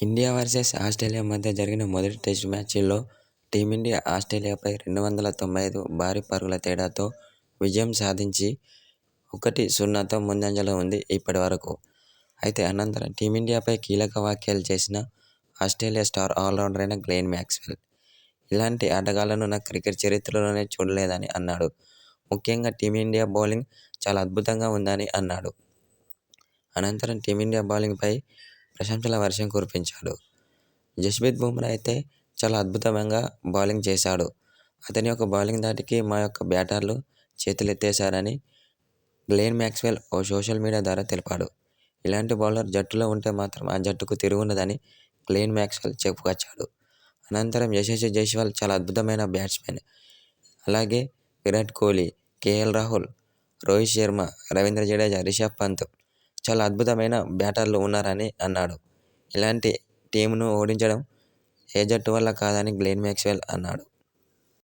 India versus Australia మధ్య జరిగిన మొదటి టెస్టు మ్యాచ్లో టీమిండియా ఆస్ట్రేలియాపై 295 భారీ పరుగుల తేడాతో విజయం సాధించి 1-0తో ముందంజలో ఉంది ఇప్పటివరకు. అయితే అనంతరం టీమిండియాపై కీలక వ్యాఖ్యలు చేసిన ఆస్ట్రేలియా స్టార్ ఆల్రౌండర్ అయిన గ్లెన్ మ్యాక్స్వెల్ ఇలాంటి ఆటగాళ్లను నా క్రికెట్ చరిత్రలోనే చూడలేదని అన్నాడు. ముఖ్యంగా టీమిండియా బౌలింగ్ చాలా అద్భుతంగా ఉందని అన్నాడు. అనంతరం టీమిండియా బౌలింగ్పై ప్రశంసల వర్షం కురిపించాడు. జస్ప్రీత్ బుమ్రా అయితే చాలా అద్భుతంగా బౌలింగ్ చేశాడు. అతని యొక్క బౌలింగ్ ధాటికి మా యొక్క బ్యాటర్లు చేతులెత్తేశారని గ్లెన్ మ్యాక్స్వెల్ ఓ సోషల్ మీడియా ద్వారా తెలిపాడు. ఇలాంటి బౌలర్ జట్టులో ఉంటే మాత్రం ఆ జట్టుకు తిరుగుండదని గ్లెన్ మ్యాక్స్వెల్ చెప్పుకొచ్చాడు. అనంతరం యశస్వి జైస్వాల్ చాలా అద్భుతమైన బ్యాట్స్మన్. అలాగే విరాట్ కోహ్లీ, కేఎల్ రాహుల్, రోహిత్ శర్మ, రవీంద్ర జడేజా, రిషబ్ పంత్ చాలా అద్భుతమైన బ్యాటర్లు ఉన్నారని అన్నాడు. ఇలాంటి టీంను ఓడించడం ఏ జట్టు వల్ల కాదని గ్లెన్ మ్యాక్స్వెల్ అన్నాడు.